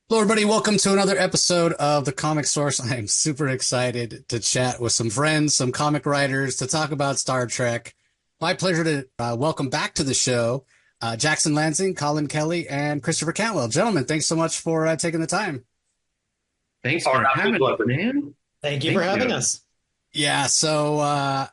Hello, everybody. Welcome to another episode of The Comic Source. I am super excited to chat with some friends, some comic writers, to talk about Star Trek. My pleasure to welcome back to the show Jackson Lanzing, Collin Kelly, and Christopher Cantwell. Gentlemen, thanks so much for taking the time. Thanks Our for having absolute us, pleasure. man. Thank you for Thank having you. us. Yeah, so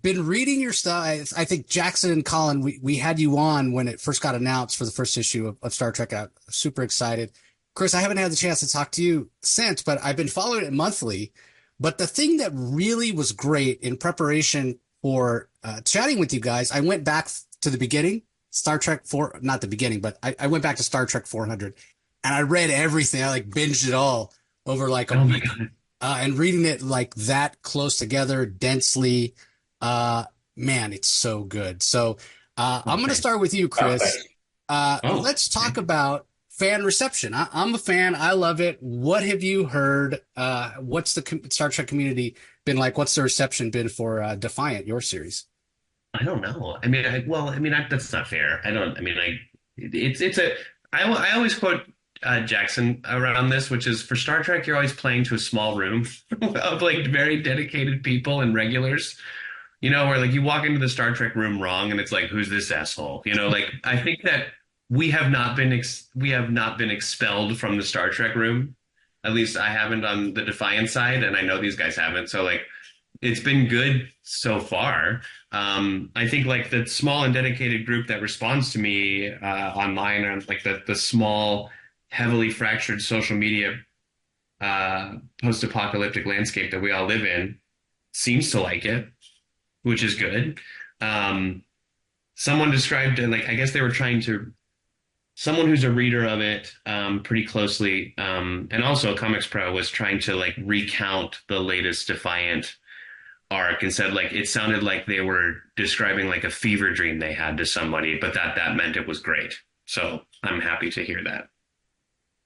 been reading your stuff. I think Jackson and Collin, we had you on when it first got announced for the first issue of Star Trek. I'm super excited. Chris, I haven't had the chance to talk to you since, but I've been following it monthly. But the thing that really was great in preparation for chatting with you guys, I went back to the beginning, Star Trek 4, not the beginning, but I went back to Star Trek 400 and I read everything. I like binged it all over like a Oh my week. God. And reading it like that close together, densely, uh, man, it's so good. So I'm going to Okay. start with you, Chris. Thanks. Oh, Let's talk okay. about fan reception. I'm a fan. I love it. What have you heard? What's the Star Trek community been like? What's the reception been for Defiant, your series? I don't know. That's not fair. I don't, I mean, I, it's a, I always quote Jackson around this, which is for Star Trek, you're always playing to a small room of like very dedicated people and regulars. Where like you walk into the Star Trek room wrong and it's like, who's this asshole? Like I think that we have not been expelled from the Star Trek room. At least I haven't on the Defiant side, and I know these guys haven't. So like it's been good so far. I think like the small and dedicated group that responds to me online on like the small, heavily fractured social media post-apocalyptic landscape that we all live in seems to like it, which is good. Um, Someone described it like I guess they were trying to someone who's a reader of it pretty closely, and also a comics pro was trying to like recount the latest Defiant arc and said like it sounded like they were describing like a fever dream they had to somebody, but that meant it was great. So I'm happy to hear that.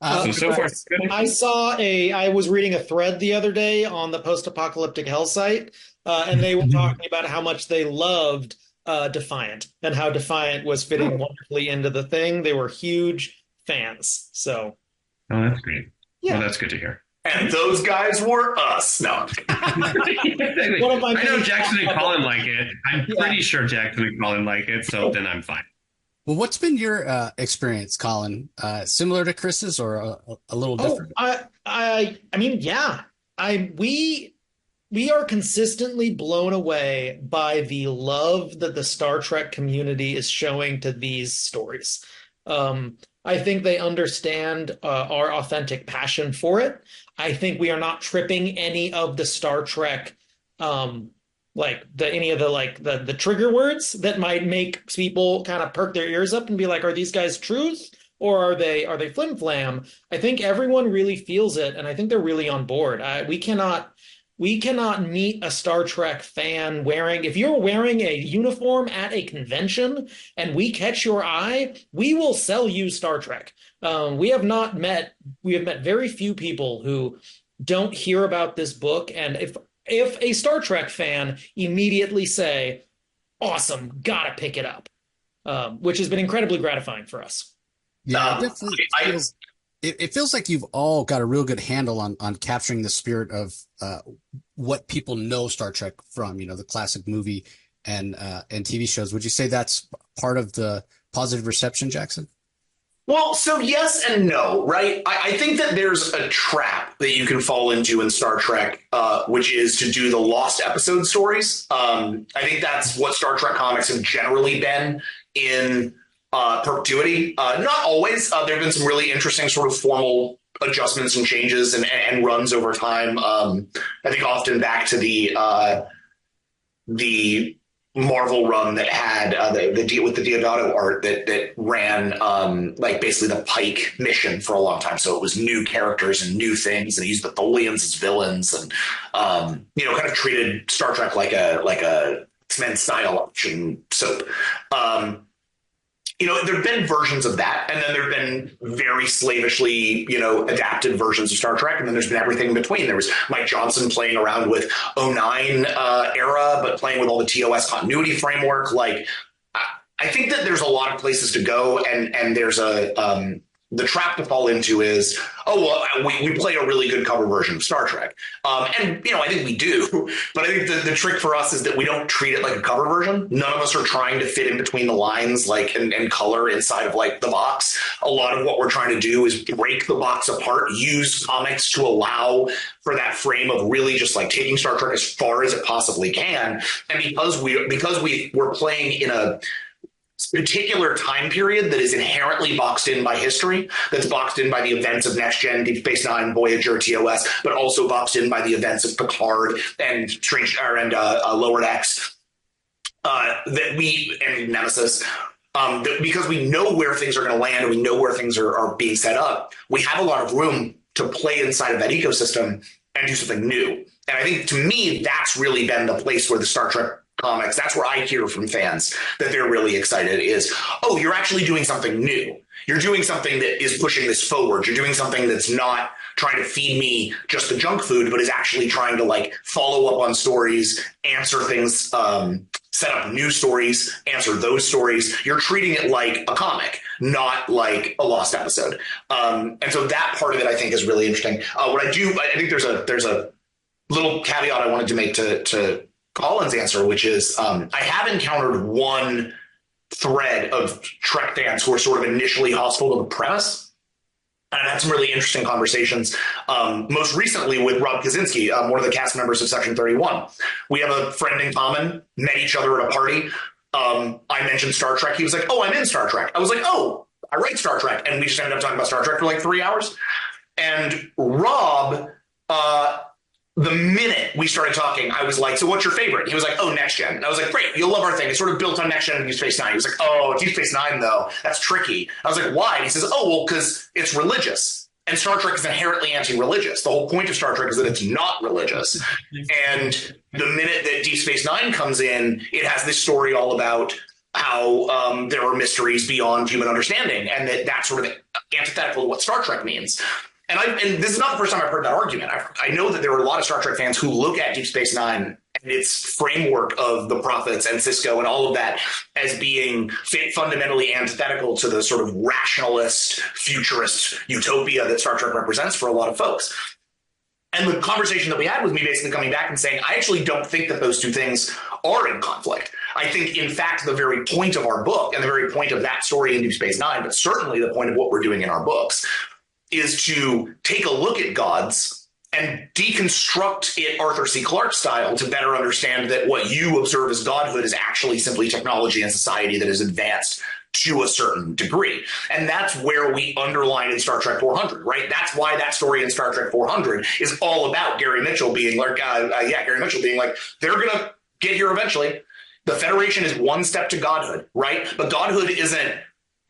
Uh, So far, so good. I was reading a thread the other day on the post-apocalyptic hell site, and they were talking about how much they loved Defiant and how Defiant was fitting Oh, wonderfully into the thing. They were huge fans. So oh, that's great. Well, yeah, that's good to hear. And those guys were us. No. Exactly. one of my I know main Jackson and Colin like it. I'm yeah. pretty sure Jackson and Colin like it, so then I'm fine. well, what's been your experience, Collin? Similar to Chris's or a little Oh, different? I mean, yeah. I we are consistently blown away by the love that the Star Trek community is showing to these stories. I think they understand our authentic passion for it. I think we are not tripping any of the Star Trek, um, like any of the the trigger words that might make people kind of perk their ears up and be like, "Are these guys truth or are they flim flam?" I think everyone really feels it, and I think they're really on board. We cannot meet a Star Trek fan wearing, if you're wearing a uniform at a convention and we catch your eye, we will sell you Star Trek. We have met very few people who don't hear about this book. And if a Star Trek fan immediately say, awesome, gotta pick it up, which has been incredibly gratifying for us. Yeah, it Um, definitely I, feels. It feels like you've all got a real good handle on capturing the spirit of what people know Star Trek from, the classic movie and TV shows. Would you say that's part of the positive reception, Jackson? well, so yes and no, right? I think that there's a trap that you can fall into in Star Trek, which is to do the lost episode stories. I think that's what Star Trek comics have generally been in perpetuity. Not always. There have been some really interesting sort of formal adjustments and changes and runs over time. I think often back to the Marvel run that had the deal with the Diodato art that ran like basically the Pike mission for a long time. So it was new characters and new things, and he used the Tholians as villains, and kind of treated Star Trek like a X-Men style action soap. There have been versions of that, and then there have been very slavishly, adapted versions of Star Trek, and then there's been everything in between. There was Mike Johnson playing around with '09 era, but playing with all the TOS continuity framework. Like, I think that there's a lot of places to go, and there's the trap to fall into is, oh, well, we play a really good cover version of Star Trek. And, I think we do. But I think the trick for us is that we don't treat it like a cover version. None of us are trying to fit in between the lines and color inside of the box. A lot of what we're trying to do is break the box apart, use comics to allow for that frame of really just taking Star Trek as far as it possibly can. And because we're playing in a particular time period that is inherently boxed in by history, that's boxed in by the events of Next Gen, Deep Space Nine, Voyager, TOS, but also boxed in by the events of Picard and Lower Decks, and Nemesis. Because we know where things are going to land and we know where things are being set up, we have a lot of room to play inside of that ecosystem and do something new. And I think, to me, that's really been the place where the Star Trek comics, that's where I hear from fans that they're really excited is, oh, you're actually doing something new. You're doing something that is pushing this forward. You're doing something that's not trying to feed me just the junk food, but is actually trying to follow up on stories, answer things, set up new stories, answer those stories. You're treating it like a comic, not like a lost episode. And so that part of it, I think, is really interesting. I think there's a little caveat I wanted to make to Collin's answer, which is I have encountered one thread of Trek fans who are sort of initially hostile to the premise. And I've had some really interesting conversations, most recently with Rob Kaczynski, one of the cast members of Section 31. We have a friend in common, met each other at a party. I mentioned Star Trek. He was like, oh, I'm in Star Trek. I was like, oh, I write Star Trek. And we just ended up talking about Star Trek for 3 hours. And Rob, the minute we started talking, I was like, so what's your favorite? He was like, oh, Next Gen. And I was like, great, you'll love our thing. It's sort of built on Next Gen and Deep Space Nine. He was like, oh, Deep Space Nine, though, that's tricky. I was like, why? And he says, oh, well, because it's religious. And Star Trek is inherently anti-religious. The whole point of Star Trek is that it's not religious. And the minute that Deep Space Nine comes in, it has this story all about how there are mysteries beyond human understanding, and that's sort of antithetical to what Star Trek means. And this is not the first time I've heard that argument. I know that there are a lot of Star Trek fans who look at Deep Space Nine and its framework of the prophets and Cisco and all of that as being fundamentally antithetical to the sort of rationalist, futurist utopia that Star Trek represents for a lot of folks. And the conversation that we had was me basically coming back and saying, I actually don't think that those two things are in conflict. I think, in fact, the very point of our book and the very point of that story in Deep Space Nine, but certainly the point of what we're doing in our books, is to take a look at gods and deconstruct it Arthur C. Clarke style to better understand that what you observe as godhood is actually simply technology and society that is advanced to a certain degree. And that's where we underline in Star Trek 400, right? That's why that story in Star Trek 400 is all about Gary Mitchell being like, they're going to get here eventually. The Federation is one step to godhood, right? But godhood isn't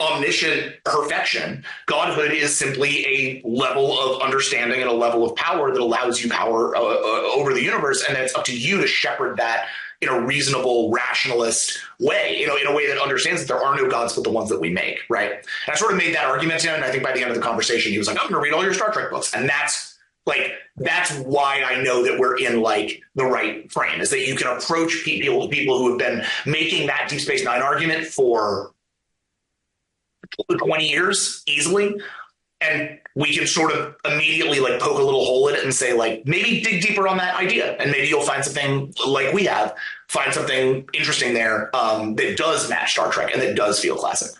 omniscient perfection. Godhood is simply a level of understanding and a level of power that allows you power over the universe, and then it's up to you to shepherd that in a reasonable, rationalist way, in a way that understands that there are no gods but the ones that we make, right? And I sort of made that argument to him, and I think by the end of the conversation, he was like, I'm going to read all your Star Trek books. And that's why I know that we're in the right frame, is that you can approach people who have been making that Deep Space Nine argument for 20 years easily, and we can sort of immediately poke a little hole in it and say, maybe dig deeper on that idea, and maybe you'll find something find something interesting there that does match Star Trek and that does feel classic.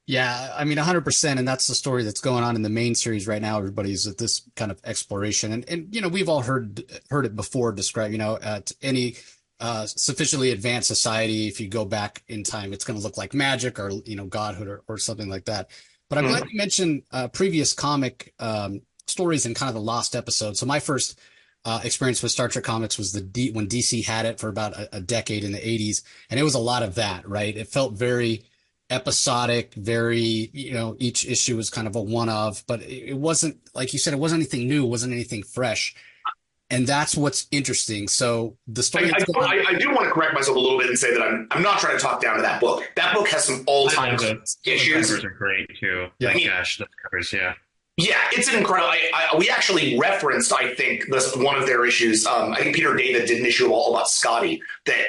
Yeah, I mean, 100%. And that's the story that's going on in the main series right now. Everybody's at this kind of exploration. And we've all heard it before described, at any sufficiently advanced society, if you go back in time, it's going to look like magic or, godhood or something like that. But I'm glad you mentioned previous comic stories and kind of the lost episodes. So my first experience with Star Trek comics was when DC had it for about a decade in the 80s. And it was a lot of that, right? It felt very episodic, very, each issue was kind of a one of, but it wasn't, like you said, it wasn't anything new, it wasn't anything fresh. And that's what's interesting. So the story. I do want to correct myself a little bit and say that I'm not trying to talk down to that book. That book has some all-time issues. The covers are great too. Yeah. The covers, yeah. Yeah, it's an incredible. We actually referenced, I think, one of their issues. I think Peter David did an issue all about Scotty that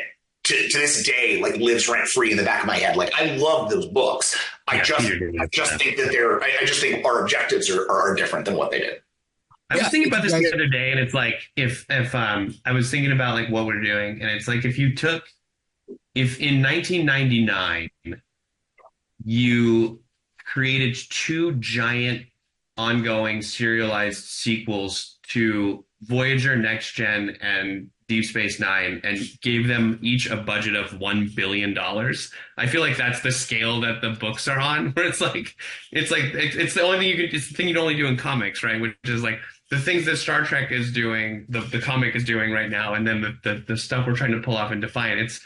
to this day lives rent free in the back of my head. I love those books. I just think that I just think our objectives are different than what they did. I was thinking about this the other day, and it's like if I was thinking about like what we're doing, and it's like if in 1999 you created two giant ongoing serialized sequels to Voyager, Next Gen, and Deep Space Nine, and gave them each a budget of $1 billion. I feel like that's the scale that the books are on, where it's the only thing it's the thing you'd only do in comics, right? Which is like the things that Star Trek is doing, the comic is doing right now, and then the stuff we're trying to pull off in Defiant.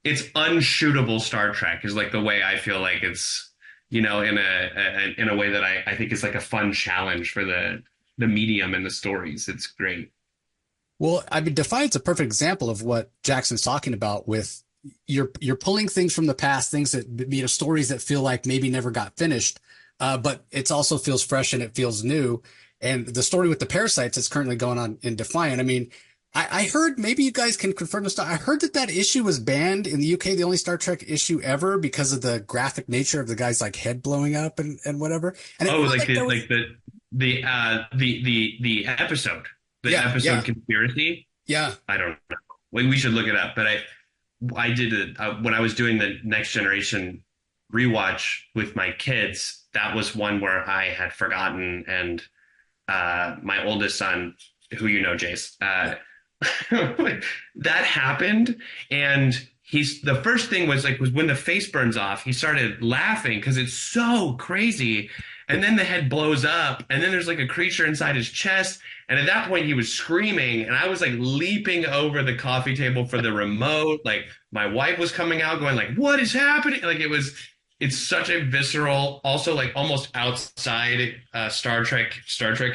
It's unshootable Star Trek is like the way I feel like it's, in a way that I think is like a fun challenge for the medium and the stories. It's great. Well, I mean, Defiant's a perfect example of what Jackson's talking about with you're pulling things from the past, things that, stories that feel like maybe never got finished, but it also feels fresh and it feels new. And the story with the parasites that's currently going on in Defiant, I mean, I heard, maybe you guys can confirm this, I heard that issue was banned in the UK, the only Star Trek issue ever, because of the graphic nature of the guy's like head blowing up and whatever. And the episode. The Conspiracy? Yeah. I don't know. We should look it up. But I did it when I was doing the Next Generation rewatch with my kids. That was one where I had forgotten, and my oldest son, who Jace, that happened, and the first thing was when the face burns off, he started laughing because it's so crazy. And then the head blows up, and then there's like a creature inside his chest. And at that point, he was screaming, and I was like leaping over the coffee table for the remote. Like my wife was coming out, going like, "What is happening?" Like it's such a visceral, also like almost outside Star Trek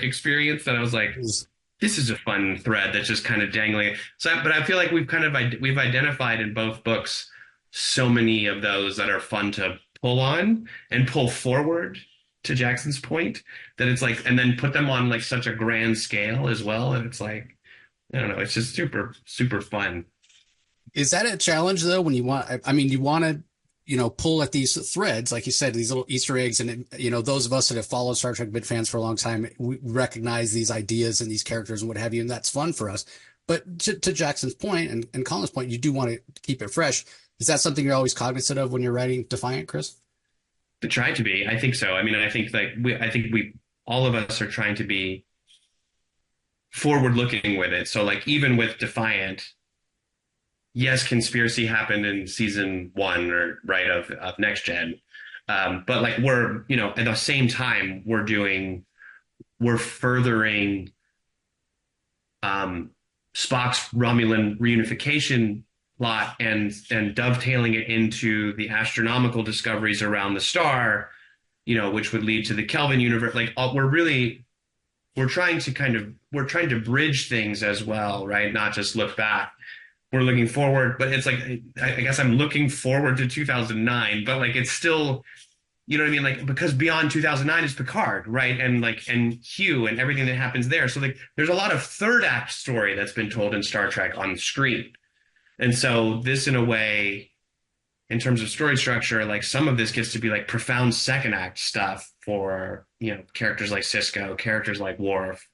experience that I was like, this is a fun thread that's just kind of dangling. But I feel like we've identified in both books so many of those that are fun to pull on and pull forward, to Jackson's point, that it's like, and then put them on like such a grand scale as well. And it's like, I don't know, it's just super, super fun. Is that a challenge though? When you want to, pull at these threads, like you said, these little Easter eggs, and, those of us that have followed Star Trek bit fans for a long time, we recognize these ideas and these characters and what have you, and that's fun for us. But to Jackson's point and Colin's point, you do want to keep it fresh. Is that something you're always cognizant of when you're writing Defiant, Chris? To try to be, I think so. I mean, I think we all of us are trying to be forward looking with it. So like even with Defiant, yes, conspiracy happened in season 1 of Next Gen. But like we're, at the same time we're furthering Spock's Romulan reunification plot and dovetailing it into the astronomical discoveries around the star, which would lead to the Kelvin universe. Like we're trying to bridge things as well, right? Not just look back. We're looking forward, but it's like, I guess I'm looking forward to 2009, but like, it's still, you know what I mean? Like, because beyond 2009 is Picard, right? And Hugh and everything that happens there. So like, there's a lot of third act story that's been told in Star Trek on screen. And so this, in a way, in terms of story structure, like some of this gets to be like profound second act stuff for, characters like Sisko, characters like Worf.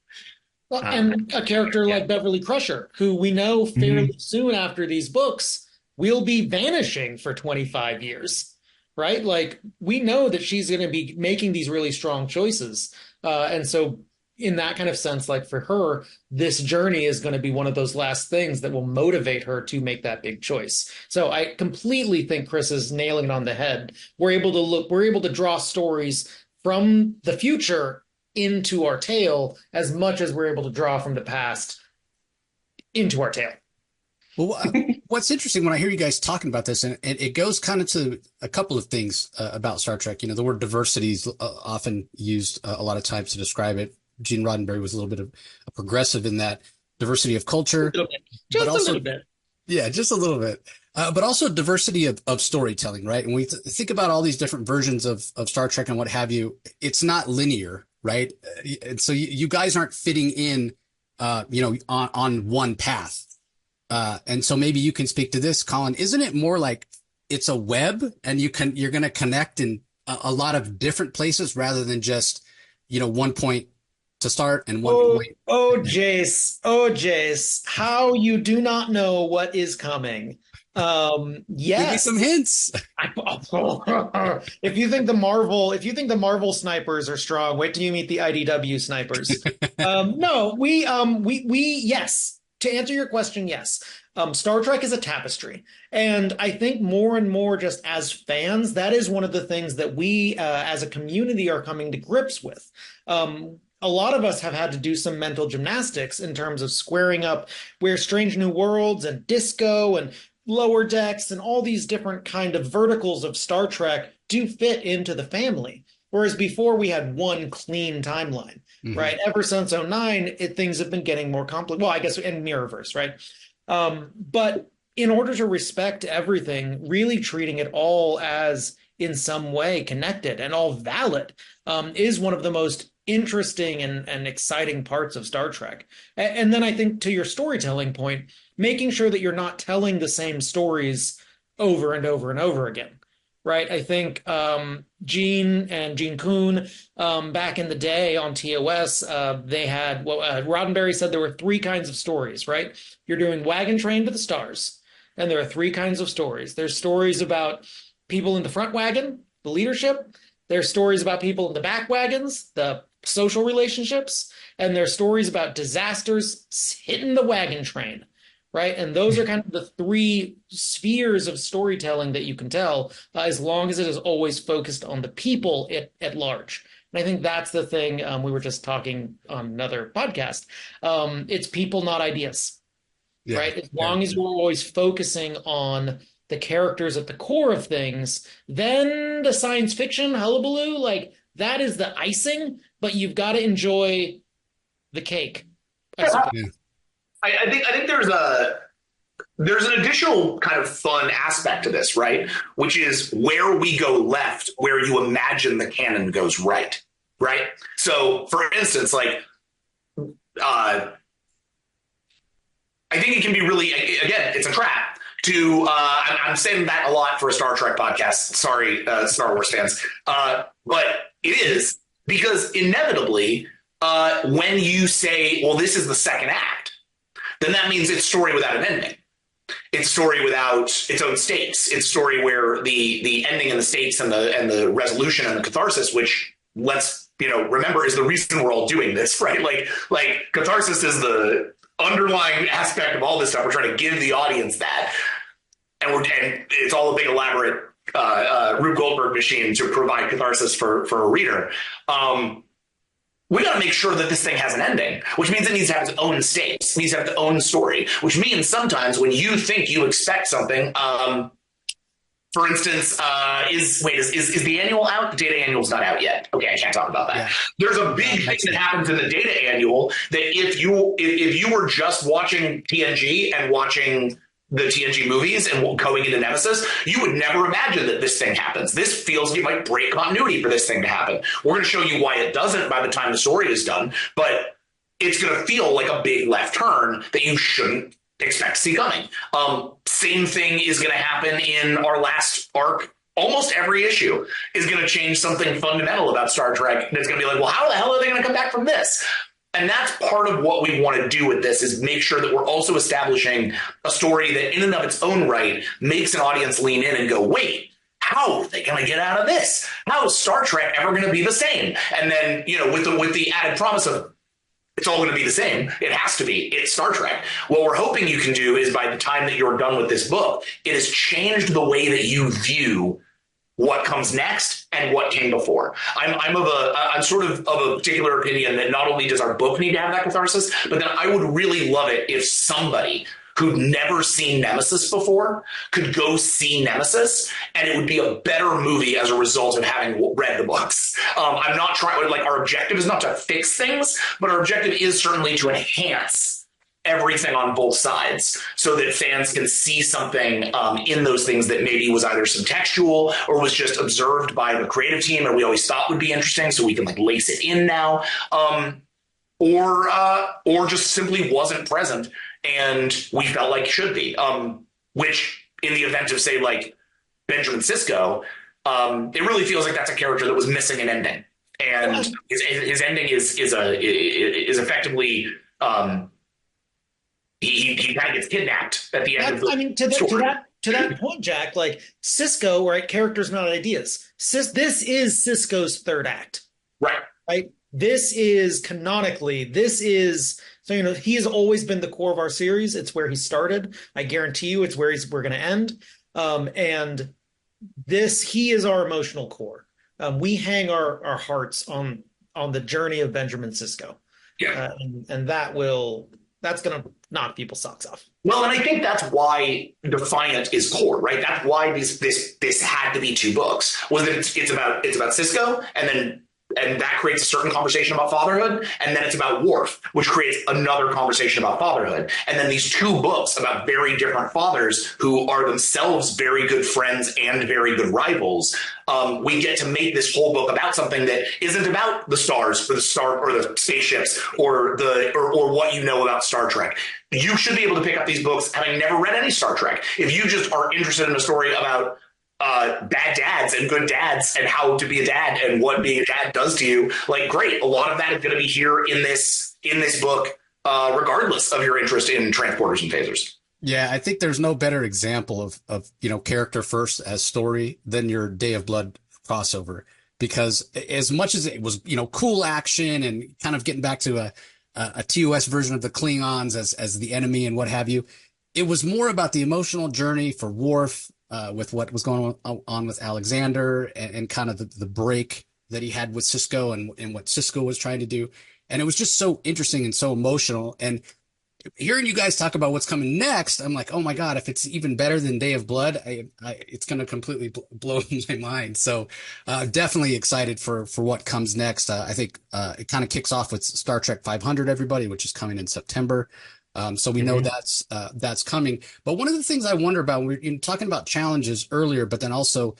Well, and a character like Beverly Crusher, who we know fairly soon after these books will be vanishing for 25 years, right? Like we know that she's going to be making these really strong choices. And so in that kind of sense, like for her, this journey is going to be one of those last things that will motivate her to make that big choice. So I completely think Chris is nailing it on the head. We're able to draw stories from the future into our tale as much as we're able to draw from the past into our tale. Well, what's interesting when I hear you guys talking about this, and it goes kind of to a couple of things about Star Trek. The word diversity is often used a lot of times to describe it. Gene Roddenberry was a little bit of a progressive in that diversity of culture. Just a little bit. Yeah, just a little bit. But also diversity of storytelling, right? And we think about all these different versions of Star Trek and what have you. It's not linear, right? And so you guys aren't fitting in, on one path. And so maybe you can speak to this, Collin. Isn't it more like it's a web and you're going to connect in a lot of different places rather than just, one point to start and one point. Jace, how you do not know what is coming. Give me Yes. some hints. If you think the Marvel snipers are strong, wait till you meet the IDW snipers. No, yes. To answer your question, yes. Star Trek is a tapestry. And I think more and more, just as fans, that is one of the things that we, as a community, are coming to grips with. A lot of us have had to do some mental gymnastics in terms of squaring up where Strange New Worlds and Disco and Lower Decks and all these different kind of verticals of Star Trek do fit into the family. Whereas before we had one clean timeline, right? Ever since '09, things have been getting more complicated. Well, I guess in Mirrorverse, right? But in order to respect everything, really treating it all as in some way connected and all valid is one of the most interesting and exciting parts of Star Trek. And then I think to your storytelling point, making sure that you're not telling the same stories over and over and over again. Right. I think Gene Kuhn back in the day on TOS, they had Roddenberry said there were three kinds of stories. Right. You're doing Wagon Train to the Stars. And there are three kinds of stories. There's stories about people in the front wagon, the leadership. There's stories about people in the back wagons, the social relationships. And there's stories about disasters hitting the wagon train. Right. And those are kind of the three spheres of storytelling that you can tell, as long as it is always focused on the people at large. And I think that's the thing we were just talking on another podcast. It's people, not ideas. Yeah, right. As long as we're always focusing on the characters at the core of things, then the science fiction hullabaloo, like that is the icing, but you've got to enjoy the cake. I think there's an additional kind of fun aspect to this, right? Which is where we go left, where you imagine the canon goes right? So, for instance, like, I think it can be really, again, it's a trap to, I'm saying that a lot for a Star Trek podcast. Sorry, Star Wars fans. But it is because inevitably, when you say, well, this is the second act, then that means it's story without an ending. It's story without its own stakes. It's story where the ending and the stakes and the resolution and the catharsis, which let's remember is the reason we're all doing this, right? Like catharsis is the underlying aspect of all this stuff. We're trying to give the audience that, and it's all a big elaborate Rube Goldberg machine to provide catharsis for a reader. We got to make sure that this thing has an ending, which means it needs to have its own stakes. It needs to have its own story, which means sometimes when you think you expect something, for instance, is the annual out? The data annual's not out yet. Okay, I can't talk about that. Yeah. There's a big thing that happens in the data annual that if you were just watching TNG and watching the TNG movies and going into Nemesis, you would never imagine that this thing happens. This feels like it might break continuity for this thing to happen. We're going to show you why it doesn't by the time the story is done, but it's going to feel like a big left turn that you shouldn't expect to see coming. Same thing is going to happen in our last arc. Almost every issue is going to change something fundamental about Star Trek. That's going to be like, well, how the hell are they going to come back from this? And that's part of what we want to do with this, is make sure that we're also establishing a story that in and of its own right makes an audience lean in and go, wait, how are they going to get out of this? How is Star Trek ever going to be the same? And then, with the added promise of it's all going to be the same. It has to be. It's Star Trek. What we're hoping you can do is by the time that you're done with this book, it has changed the way that you view what comes next and what came before. I'm sort of a particular opinion that not only does our book need to have that catharsis, but then I would really love it if somebody who'd never seen Nemesis before could go see Nemesis, and it would be a better movie as a result of having read the books. I'm not trying, our objective is not to fix things, but our objective is certainly to enhance everything on both sides so that fans can see something in those things that maybe was either subtextual or was just observed by the creative team and we always thought would be interesting, so we can lace it in now, or just simply wasn't present and we felt like it should be, which in the event of, say, like Benjamin Sisko, it really feels like that's a character that was missing an ending, and his ending is effectively he kind of gets kidnapped at the end of the I mean, to that point, Jack, like Cisco, right? Characters, not ideas. This is Cisco's third act, Right. right? This is canonically, this is so he has always been the core of our series. It's where he started. I guarantee you, it's where we're going to end. And he is our emotional core. We hang our hearts on the journey of Benjamin Sisko. Yeah. And that's going to knock people's socks off. Well, and I think that's why Defiant is core, right? That's why this had to be 2 books. Was that it's about Sisko, and that creates a certain conversation about fatherhood, and then it's about Worf, which creates another conversation about fatherhood, and then these 2 books about very different fathers who are themselves very good friends and very good rivals. We get to make this whole book about something that isn't about the stars or the spaceships or what you know about Star Trek. You should be able to pick up these books having never read any Star Trek. If you just are interested in a story about bad dads and good dads and how to be a dad and what being a dad does to you, like, great. A lot of that is going to be here in this book, regardless of your interest in transporters and phasers. Yeah, I think there's no better example of character first as story than your Day of Blood crossover, because as much as it was cool action and kind of getting back to a TOS version of the Klingons as the enemy and what have you, it was more about the emotional journey for Worf, with what was going on with Alexander and kind of the break that he had with Sisko and what Sisko was trying to do. And it was just so interesting and so emotional. And hearing you guys talk about what's coming next, I'm like, oh my God, if it's even better than Day of Blood, it's going to completely blow my mind. So definitely excited for what comes next. I think it kind of kicks off with Star Trek 500, everybody, which is coming in September. So we know that's coming. But one of the things I wonder about, we're talking about challenges earlier, but then also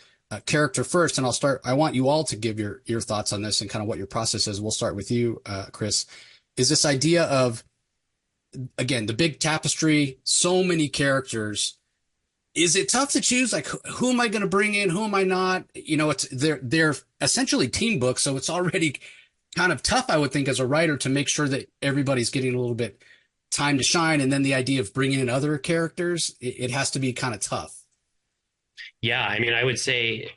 character first. And I want you all to give your thoughts on this and kind of what your process is. We'll start with you, Chris, is this idea of, again, the big tapestry, so many characters. Is it tough to choose? Like, who am I going to bring in? Who am I not? They're essentially team books. So it's already kind of tough, I would think, as a writer to make sure that everybody's getting a little bit time to shine. And then the idea of bringing in other characters, it has to be kind of tough. Yeah. I mean, I would say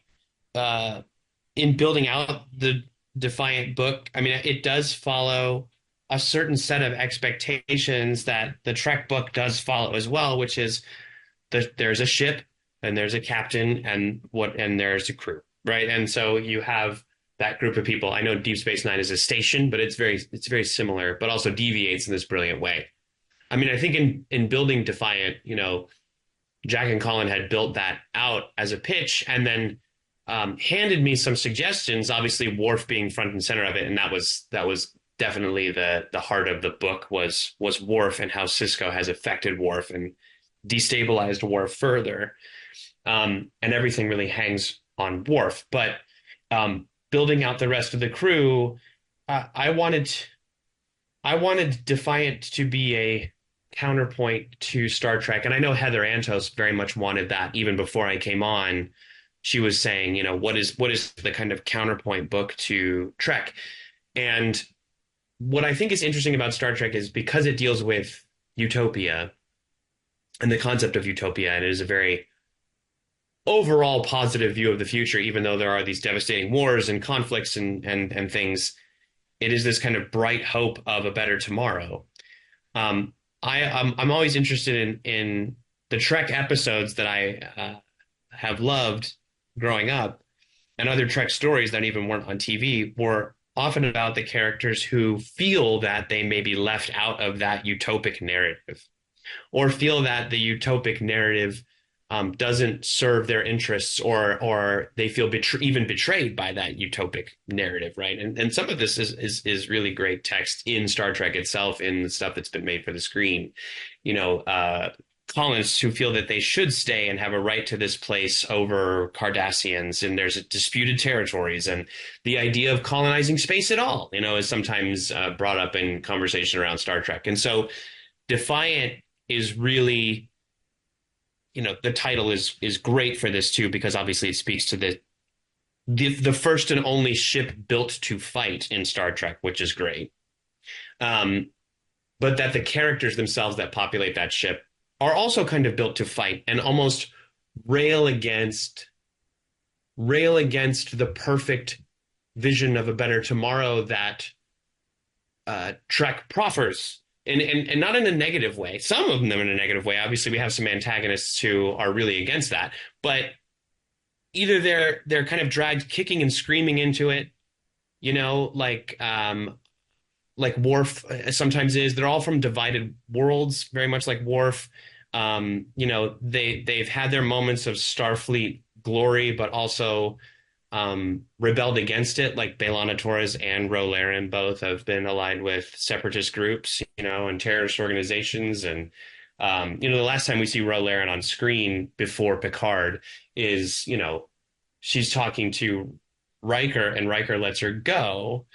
in building out the Defiant book, I mean, it does follow a certain set of expectations that the Trek book does follow as well, which is there's a ship and there's a captain and there's a crew, right? And so you have that group of people. I know Deep Space Nine is a station, but it's very similar, but also deviates in this brilliant way. I mean, I think in building Defiant, Jack and Collin had built that out as a pitch and then handed me some suggestions, obviously Worf being front and center of it. And that was definitely the heart of the book was Worf and how Sisko has affected Worf and destabilized Worf further. And everything really hangs on Worf. But building out the rest of the crew, I wanted Defiant to be a counterpoint to Star Trek. And I know Heather Antos very much wanted that even before I came on. She was saying, what is the kind of counterpoint book to Trek? And what I think is interesting about Star Trek is because it deals with utopia and the concept of utopia, and it is a very overall positive view of the future, even though there are these devastating wars and conflicts and things, it is this kind of bright hope of a better tomorrow. I'm always interested in the Trek episodes that I have loved growing up, and other Trek stories that even weren't on TV were often about the characters who feel that they may be left out of that utopic narrative, or feel that the utopic narrative doesn't serve their interests, or they feel even betrayed by that utopic narrative, right? And some of this is really great text in Star Trek itself, in the stuff that's been made for the screen. Colonists who feel that they should stay and have a right to this place over Cardassians, and there's disputed territories, and the idea of colonizing space at all, is sometimes brought up in conversation around Star Trek. And so Defiant is really, the title is great for this too, because obviously it speaks to the first and only ship built to fight in Star Trek, which is great. But that the characters themselves that populate that ship are also kind of built to fight and almost rail against the perfect vision of a better tomorrow that Trek proffers. And not in a negative way. Some of them in a negative way. Obviously, we have some antagonists who are really against that. But either they're kind of dragged kicking and screaming into it, like Worf sometimes is. They're all from divided worlds, very much like Worf. They've had their moments of Starfleet glory, but also rebelled against it, like B'Elanna Torres and Ro Laren both have been allied with separatist groups, and terrorist organizations. And, the last time we see Ro Laren on screen before Picard is, she's talking to Riker and Riker lets her go.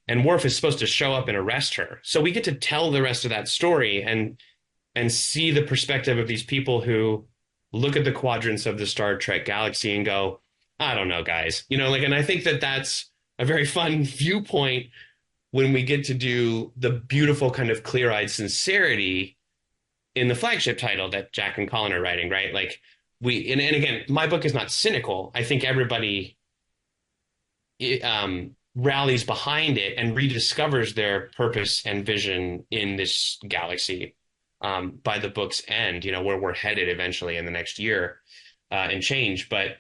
And Worf is supposed to show up and arrest her. So we get to tell the rest of that story and see the perspective of these people who look at the quadrants of the Star Trek galaxy and go, I don't know, guys. And I think that that's a very fun viewpoint when we get to do the beautiful kind of clear-eyed sincerity in the flagship title that Jack and Collin are writing, right? Like and again, my book is not cynical. I think everybody rallies behind it and rediscovers their purpose and vision in this galaxy by the book's end, where we're headed eventually in the next year and change. But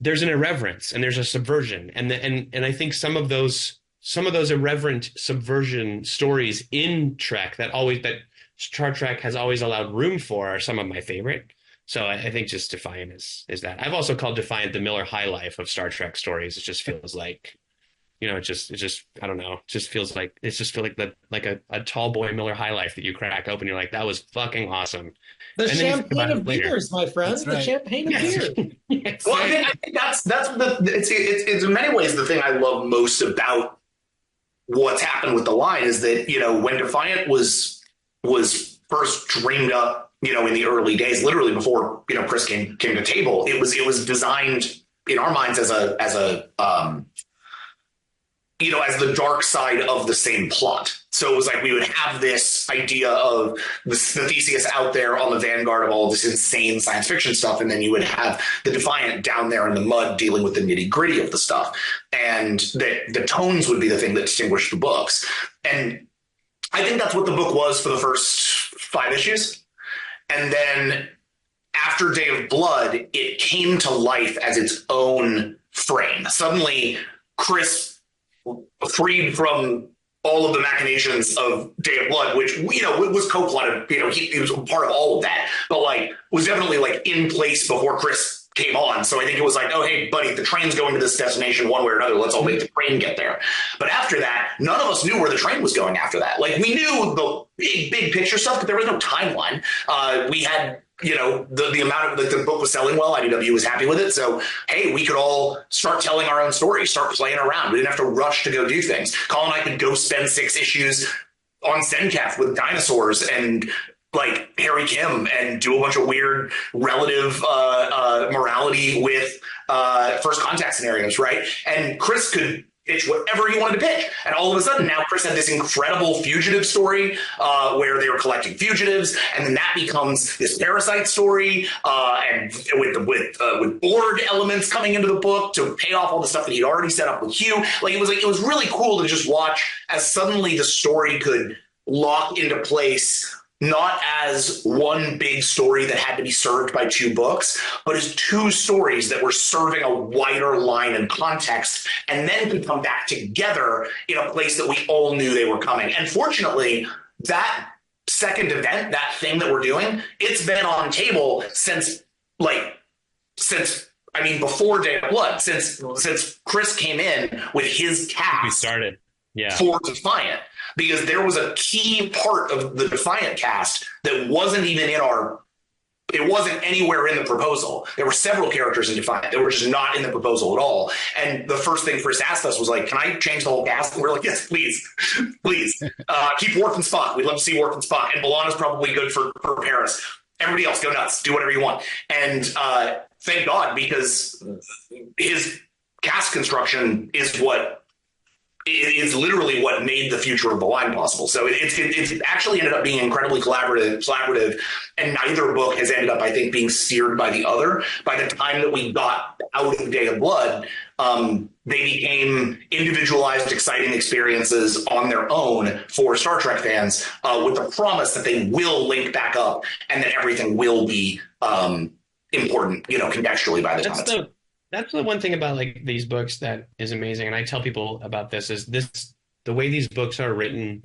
there's an irreverence and there's a subversion, and I think some of those irreverent subversion stories in Trek that Star Trek has always allowed room for are some of my favorite. So I think just Defiant is that. I've also called Defiant the Miller High Life of Star Trek stories. It just feels like, it just I don't know. It just feels like a tall boy Miller High Life that you crack open. You're like, that was fucking awesome. The champagne of beers, my friend. That's right. The champagne of beers. Yes. Well, I think that's it's in many ways the thing I love most about what's happened with the line is that, when Defiant was first dreamed up, in the early days, literally before, Chris came to table, it was designed in our minds as the dark side of the same plot. So it was like we would have this idea of the Theseus out there on the vanguard of all this insane science fiction stuff, and then you would have the Defiant down there in the mud dealing with the nitty gritty of the stuff, and that the tones would be the thing that distinguished the books. And I think that's what the book was for the first 5 issues. And then after Day of Blood, it came to life as its own frame. Suddenly, Chris, freed from all of the machinations of Day of Blood, which, was co-plotted, he was part of all of that, but was definitely in place before Chris came on. So I think it was like, oh, hey, buddy, the train's going to this destination one way or another. Let's all make the train get there. But after that, none of us knew where the train was going after that. We knew the big picture stuff, but there was no timeline. We had, the amount of the book was selling well. IDW was happy with it. So, hey, we could all start telling our own stories, start playing around. We didn't have to rush to go do things. Colin and I could go spend 6 issues on Sencaf with dinosaurs and Harry Kim and do a bunch of weird relative morality with first contact scenarios, right? And Chris could pitch whatever he wanted to pitch. And all of a sudden, now Chris had this incredible fugitive story where they were collecting fugitives, and then that becomes this parasite story, and with Borg elements coming into the book to pay off all the stuff that he'd already set up with Hugh. It was really cool to just watch as suddenly the story could lock into place, not as one big story that had to be served by 2 books, but as 2 stories that were serving a wider line and context, and then could come back together in a place that we all knew they were coming. And fortunately, that second event, that thing that we're doing, it's been on table since before Day of Blood, since Chris came in with his cast. We started. Yeah. For Defiant, because there was a key part of the Defiant cast that wasn't even it wasn't anywhere in the proposal. There were several characters in Defiant that were just not in the proposal at all. And the first thing Chris asked us was can I change the whole cast? And we're like, yes, please. Keep Worf and Spock. We'd love to see Worf and Spock. And B'Elanna's probably good for Paris. Everybody else, go nuts. Do whatever you want. And thank God, because his cast construction is literally what made the future of the line possible. So it's actually ended up being incredibly collaborative, and neither book has ended up, I think, being steered by the other. By the time that we got out of Day of Blood, they became individualized, exciting experiences on their own for Star Trek fans, with the promise that they will link back up and that everything will be important, contextually by the time. That's the one thing about like these books that is amazing, and I tell people about this is the way these books are written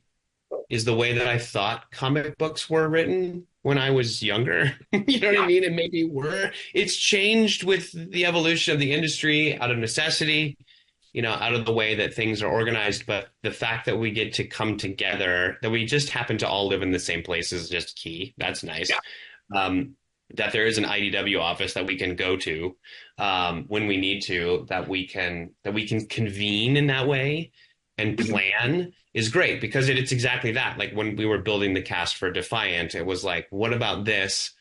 is the way that I thought comic books were written when I was younger. You know what I mean? And maybe it's changed with the evolution of the industry out of necessity, out of the way that things are organized. But the fact that we get to come together, that we just happen to all live in the same place is just key. That's nice. Yeah. That there is an IDW office that we can go to when we need to, that we can convene in that way and plan is great, because it's exactly that. Like when we were building the cast for Defiant, it was like, what about this?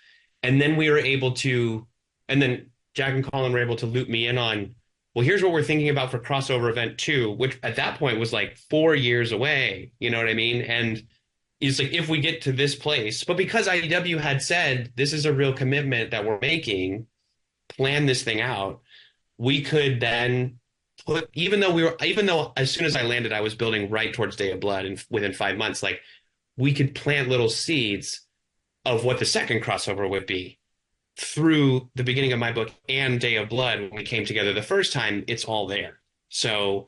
And then then Jack and Collin were able to loop me in on, well, here's what we're thinking about for crossover event 2, which at that point was like 4 years away. You know what I mean? And it's like, if we get to this place, but because IDW had said, this is a real commitment that we're making, plan this thing out, we could then even though as soon as I landed, I was building right towards Day of Blood, and within 5 months, like we could plant little seeds of what the second crossover would be through the beginning of my book and Day of Blood. When we came together the first time, it's all there. So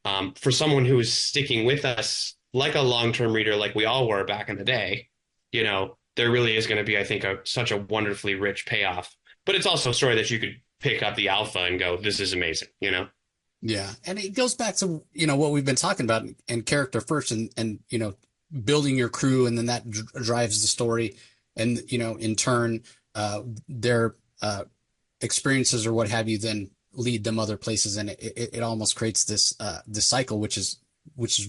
for someone who is sticking with us, like a long-term reader, like we all were back in the day, there really is going to be, I think, such a wonderfully rich payoff. But it's also a story that you could pick up the alpha and go, this is amazing, Yeah. And it goes back to, what we've been talking about, and character first, and building your crew, and then that drives the story. And, in turn, their experiences or what have you then lead them other places. And it almost creates this cycle, which is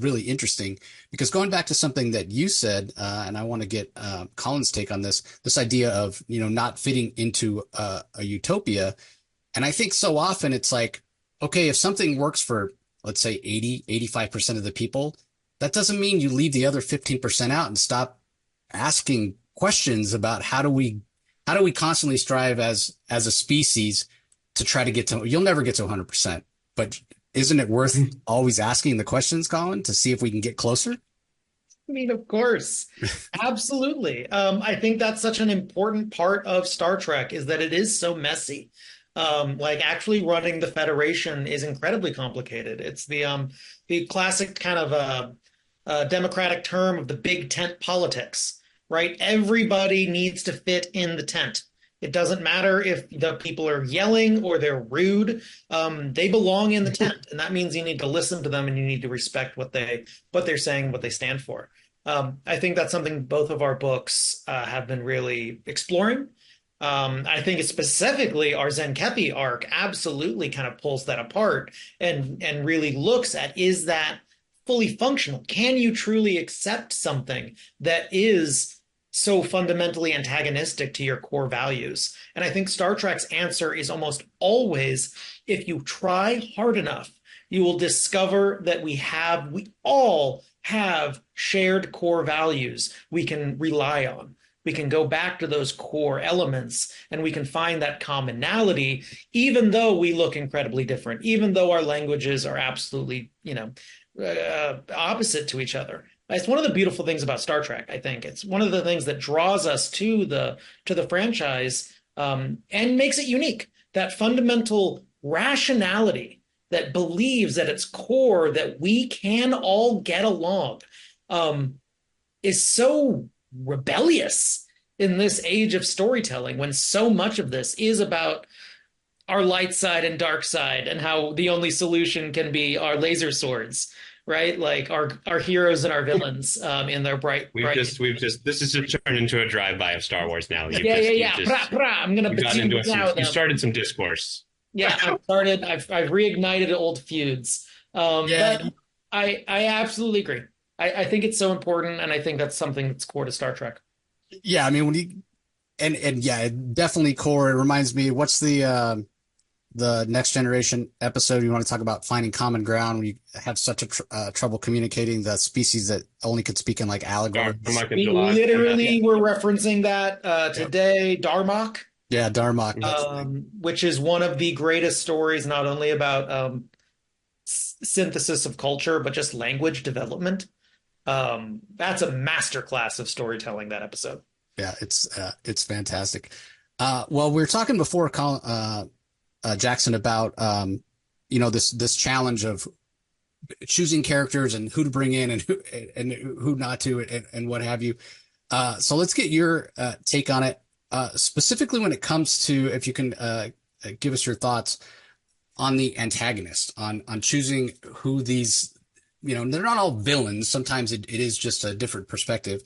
really interesting, because going back to something that you said, and I want to get Collin's take on this idea of, not fitting into a utopia. And I think so often it's like, okay, if something works for, let's say 85% of the people, that doesn't mean you leave the other 15% out and stop asking questions about how do we constantly strive as a species to try to get to, you'll never get to 100%, but isn't it worth always asking the questions, Collin, to see if we can get closer? I mean, of course. Absolutely. I think that's such an important part of Star Trek, is that it is so messy. Like actually running the Federation is incredibly complicated. It's the classic kind of democratic term of the big tent politics, right? Everybody needs to fit in the tent. It doesn't matter if the people are yelling or they're rude. They belong in the tent, and that means you need to listen to them and you need to respect what they're saying, what they stand for. I think that's something both of our books have been really exploring. I think specifically our Zenkepi arc absolutely kind of pulls that apart and really looks at, is that fully functional? Can you truly accept something that is so fundamentally antagonistic to your core values? And I think Star Trek's answer is almost always, if you try hard enough, you will discover that we all have shared core values we can rely on. We can go back to those core elements and we can find that commonality, even though we look incredibly different, even though our languages are absolutely, opposite to each other. It's one of the beautiful things about Star Trek, I think. It's one of the things that draws us to the franchise, and makes it unique. That fundamental rationality that believes at its core that we can all get along, is so rebellious in this age of storytelling, when so much of this is about our light side and dark side, and how the only solution can be our laser swords, right? Like our heroes and our villains in their bright. This is just turned into a drive-by of Star Wars now. I'm gonna you started some discourse. Yeah, I've reignited old feuds. But I absolutely agree. I think it's so important, and I think that's something that's core to Star Trek. Yeah, I mean, when you and yeah, definitely core. It reminds me, what's the the Next Generation episode. You want to talk about finding common ground when you have such a trouble communicating the species that only could speak in like allegories. We literally were referencing that today, Darmok. Yeah, Darmok. Which is one of the greatest stories, not only about synthesis of culture, but just language development. That's a masterclass of storytelling, that episode. Yeah, it's fantastic. Well, we were talking before, Jackson, about this challenge of choosing characters and who to bring in and who not to and what have you. So let's get your take on it, specifically when it comes to, if you can give us your thoughts on the antagonist, on choosing who these, they're not all villains. Sometimes it is just a different perspective.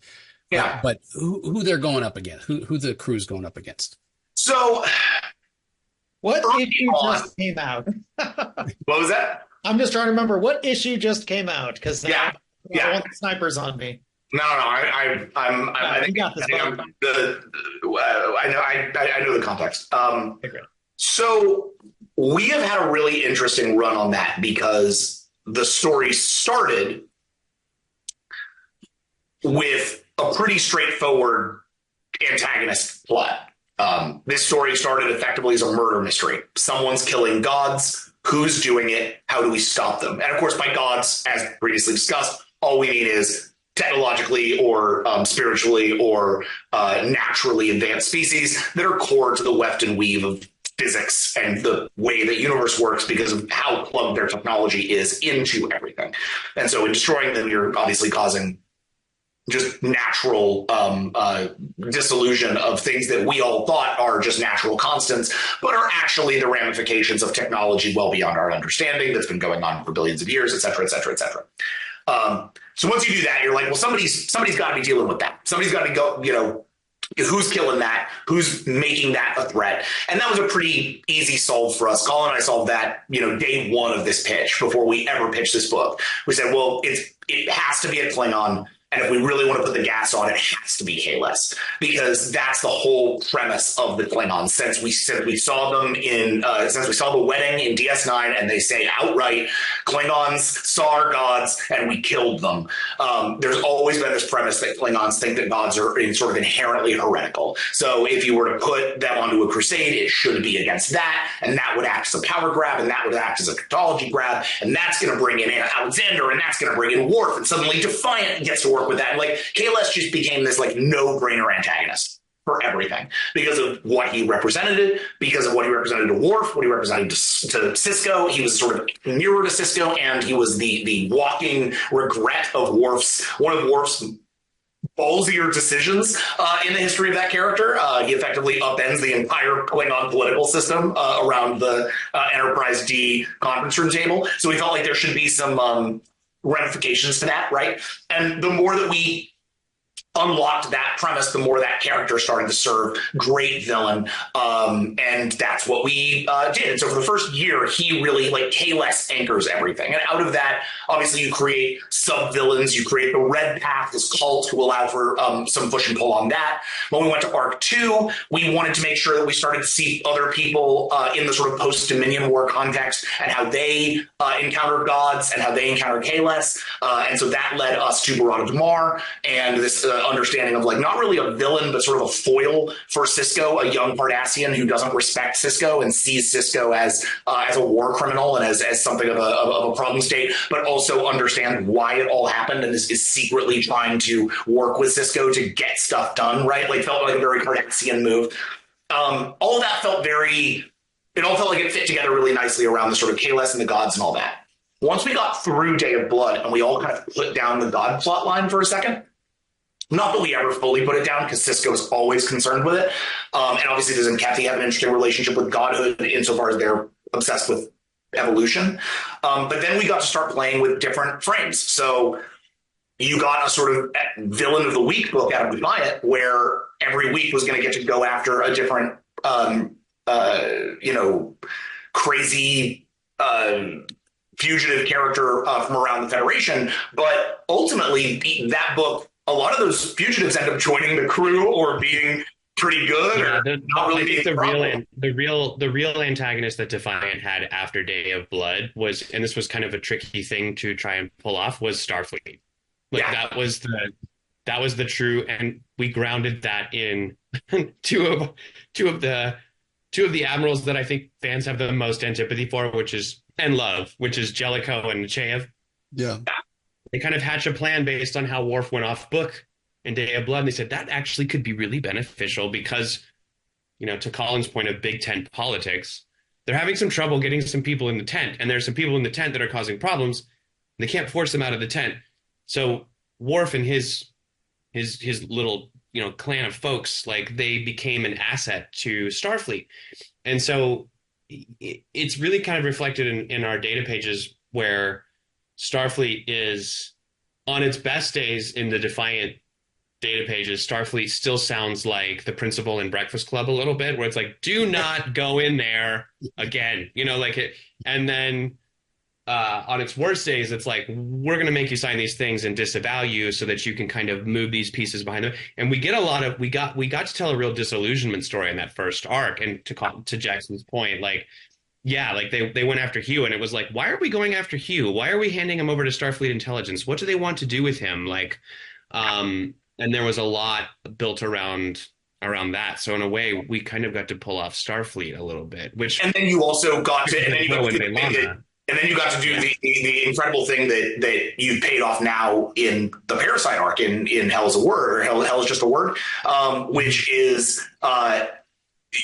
Yeah. But who they're going up against, who the crew's going up against. So what issue just came out? What was that? I'm just trying to remember what issue just came out, because I want the snipers on me. No, I think got this. I know the context. So we have had a really interesting run on that because the story started with a pretty straightforward antagonist plot. This story started effectively as a murder mystery. Someone's killing gods. Who's doing it? How do we stop them? And of course, by gods, as previously discussed, all we need is technologically or spiritually or naturally advanced species that are core to the weft and weave of physics and the way the universe works because of how plugged their technology is into everything. And so in destroying them, you're obviously causing just natural dissolution of things that we all thought are just natural constants, but are actually the ramifications of technology well beyond our understanding that's been going on for billions of years, et cetera, et cetera, et cetera. So once you do that, you're like, well, somebody's got to be dealing with that. Somebody's got to go, who's killing that? Who's making that a threat? And that was a pretty easy solve for us. Collin and I solved that, day one of this pitch before we ever pitched this book. We said, well, it has to be a Klingon. And if we really want to put the gas on, it has to be Kahless, because that's the whole premise of the Klingons. Since we saw them since we saw the wedding in DS9, and they say outright, Klingons saw our gods and we killed them. There's always been this premise that Klingons think that gods are sort of inherently heretical. So if you were to put them onto a crusade, it should be against that, and that would act as a power grab, and that would act as a technology grab, and that's going to bring in Alexander, and that's going to bring in Worf, and suddenly Defiant gets to work with that. And Kahless just became this no-brainer antagonist for everything because of what he represented, because of what he represented to Worf, what he represented to Sisko. He was sort of nearer to Sisko, and he was the walking regret of one of Worf's ballsier decisions in the history of that character. He effectively upends the entire Klingon political system around the Enterprise D conference room table. So we felt like there should be some ramifications to that, right? And the more that we unlocked that premise, the more that character started to serve great villain. And that's what we did. And so for the first year, he really, Kahless anchors everything. And out of that, obviously, you create sub-villains. You create the Red Path, this cult, to allow for some push and pull on that. When we went to Arc 2, we wanted to make sure that we started to see other people in the sort of post-Dominion War context and how they encounter gods and how they encounter Kahless. And so that led us to Barada Damar and this understanding of not really a villain, but sort of a foil for Sisko, a young Cardassian who doesn't respect Sisko and sees Sisko as a war criminal and as something of a problem state, but also understand why it all happened and is secretly trying to work with Sisko to get stuff done, right? Felt like a very Cardassian move. All of that it all felt like it fit together really nicely around the sort of Kahless and the gods and all that. Once we got through Day of Blood and we all kind of put down the god plot line for a second, not that we ever fully put it down, because Sisko is always concerned with it. And obviously, does Kathy have an interesting relationship with godhood insofar as they're obsessed with evolution. But then we got to start playing with different frames. So you got a sort of villain of the week book out of Defiant, where every week was going to get to go after a different, crazy fugitive character from around the Federation. But ultimately, that book, a lot of those fugitives end up joining the crew or being pretty good, Yeah, or not really I think being a problem? the real antagonist that Defiant had after Day of Blood was, and this was kind of a tricky thing to try and pull off, was Starfleet. Like Yeah, that was the true, and we grounded that in two of two of the two of the admirals that I think fans have the most antipathy for, which is and love, which is Jellicoe and Nechayev. Yeah. They kind of hatch a plan based on how Worf went off book in Day of Blood, and they said that actually could be really beneficial because, to Collin's point of Big Tent politics, they're having some trouble getting some people in the tent, and there's some people in the tent that are causing problems. They can't force them out of the tent, so Worf and his little clan of folks, like, they became an asset to Starfleet, and so it's really kind of reflected in our data pages where Starfleet is on its best days in the Defiant data pages. Starfleet still sounds like the principal in Breakfast Club a little bit, where it's like, do not go in there again, like it. And then on its worst days, it's like, we're going to make you sign these things and disavow you so that you can kind of move these pieces behind them. And we got to tell a real disillusionment story in that first arc. And to Jackson's point, like, yeah, like they went after Hugh, and it was like, why are we going after Hugh? Why are we handing him over to Starfleet Intelligence? What do they want to do with him? Like, and there was a lot built around that. So in a way, we kind of got to pull off Starfleet a little bit, which and then you also got to, and then you got to do the incredible thing that you've paid off now in the Parasite arc in Hell's a Word, or Hell is Just a Word, which is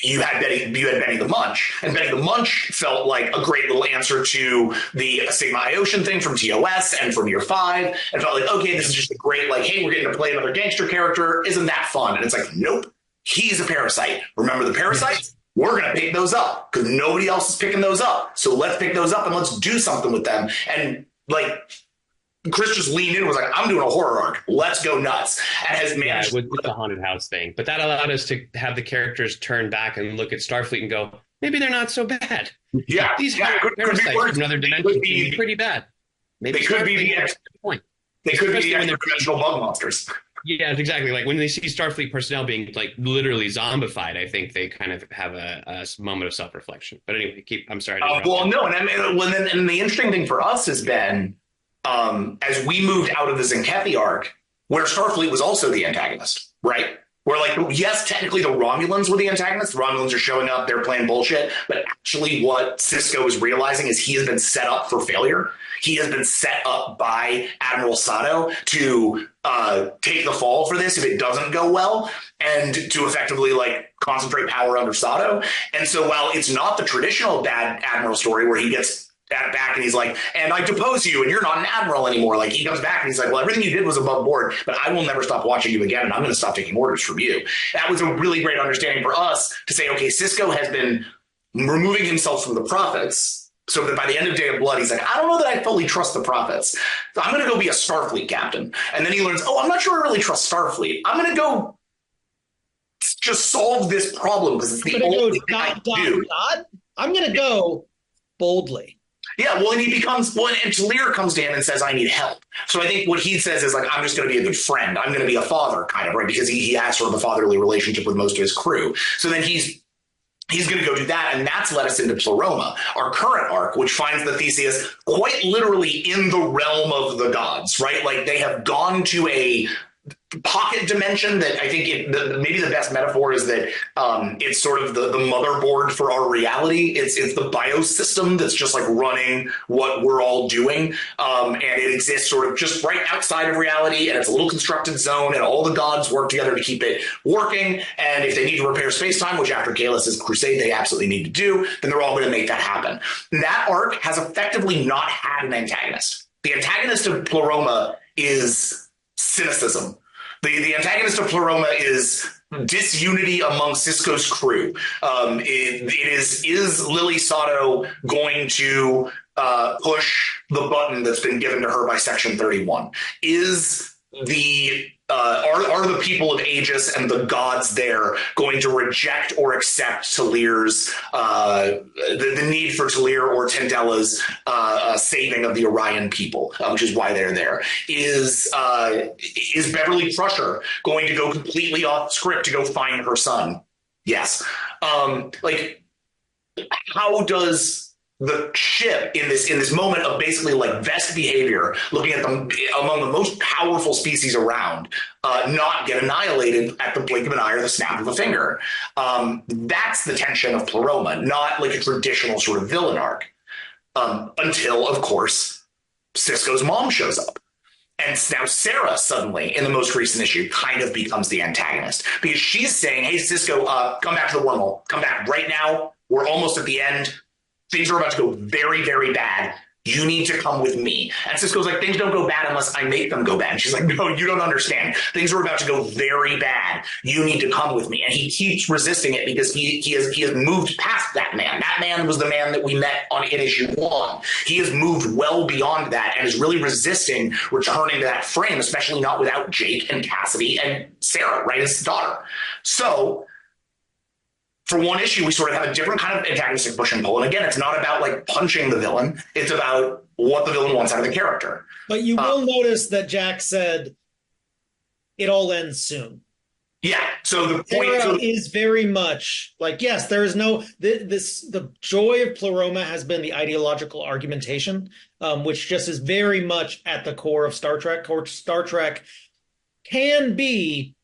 you had Benny the Munch, and Benny the Munch felt like a great little answer to the Sigma Iosian thing from TOS and from Year 5, and felt like, okay, this is just a great, like, hey, we're getting to play another gangster character. Isn't that fun? And it's like, nope, he's a parasite. Remember the parasites? We're going to pick those up because nobody else is picking those up. So let's pick those up and let's do something with them. And, like, Chris just leaned in and was like, I'm doing a horror arc. Let's go nuts. And has managed with the haunted house thing. But that allowed us to have the characters turn back and look at Starfleet and go, maybe they're not so bad. Yeah. These could parasites from another dimension can be pretty bad. Maybe they could be the point. They could be the extra-dimensional bug monsters. Yeah, exactly. Like when they see Starfleet personnel being like literally zombified, I think they kind of have a moment of self-reflection. But anyway, I'm sorry. And the interesting thing for us has been, as we moved out of the Zenkethi arc, where Starfleet was also the antagonist, right? Where, like, yes, technically the Romulans were the antagonists. The Romulans are showing up, they're playing bullshit. But actually what Sisko is realizing is he has been set up for failure. He has been set up by Admiral Sato to take the fall for this if it doesn't go well, and to effectively, like, concentrate power under Sato. And so while it's not the traditional bad Admiral story where he gets back and he's like, and I depose you and you're not an admiral anymore. Like, he comes back and he's like, well, everything you did was above board, but I will never stop watching you again, and I'm going to stop taking orders from you. That was a really great understanding for us to say, okay, Sisko has been removing himself from the prophets, so that by the end of Day of Blood, he's like, I don't know that I fully trust the prophets. So I'm going to go be a Starfleet captain. And then he learns, oh, I'm not sure I really trust Starfleet. I'm going to go just solve this problem because it's the only thing I can do. I'm going to go boldly. Yeah, well, and he becomes, well, and Talir comes in and says, I need help. So I think what he says is, like, I'm just going to be a good friend. I'm going to be a father, kind of, right? Because he has sort of a fatherly relationship with most of his crew. So then he's going to go do that, and that's led us into Pleroma, our current arc, which finds the Theseus quite literally in the realm of the gods, right? Like, they have gone to a pocket dimension that I think maybe the best metaphor is that it's sort of the motherboard for our reality. It's the biosystem that's just, like, running what we're all doing, and it exists sort of just right outside of reality, and it's a little constructed zone, and all the gods work together to keep it working. And if they need to repair space-time, which after Kaelus's crusade they absolutely need to do, then they're all going to make that happen. That arc has effectively not had an antagonist. The antagonist of Pleroma is cynicism. The antagonist of Pleroma is disunity among Sisko's crew. Is Lily Sato going to push the button that's been given to her by Section 31? Is are the people of Aegis and the gods there going to reject or accept Talir's the need for Talir or Tendela's saving of the Orion people, which is why they're there? Is Beverly Crusher going to go completely off script to go find her son? Yes. How does the ship in this moment of basically like Vest behavior, looking at them among the most powerful species around, not get annihilated at the blink of an eye or the snap of a finger? That's the tension of Pleroma, not like a traditional sort of villain arc. Until, of course, Sisko's mom shows up. And now Sarah suddenly, in the most recent issue, kind of becomes the antagonist because she's saying, hey, Sisko, come back to the wormhole. Come back right now. We're almost at the end. Things are about to go very, very bad. You need to come with me. And Sisko's like, things don't go bad unless I make them go bad. And she's like, no, you don't understand. Things are about to go very bad. You need to come with me. And he keeps resisting it because he has moved past that man. That man was the man that we met in issue 1. He has moved well beyond that and is really resisting returning to that frame, especially not without Jake and Cassidy and Sarah, right, his daughter. So for one issue, we sort of have a different kind of antagonistic push and pull. And again, it's not about like punching the villain. It's about what the villain wants out of the character. But you will notice that Jack said it all ends soon. Yeah. So the point is very much like, yes, there is no the joy of Pleroma has been the ideological argumentation, which just is very much at the core of Star Trek. Star Trek can be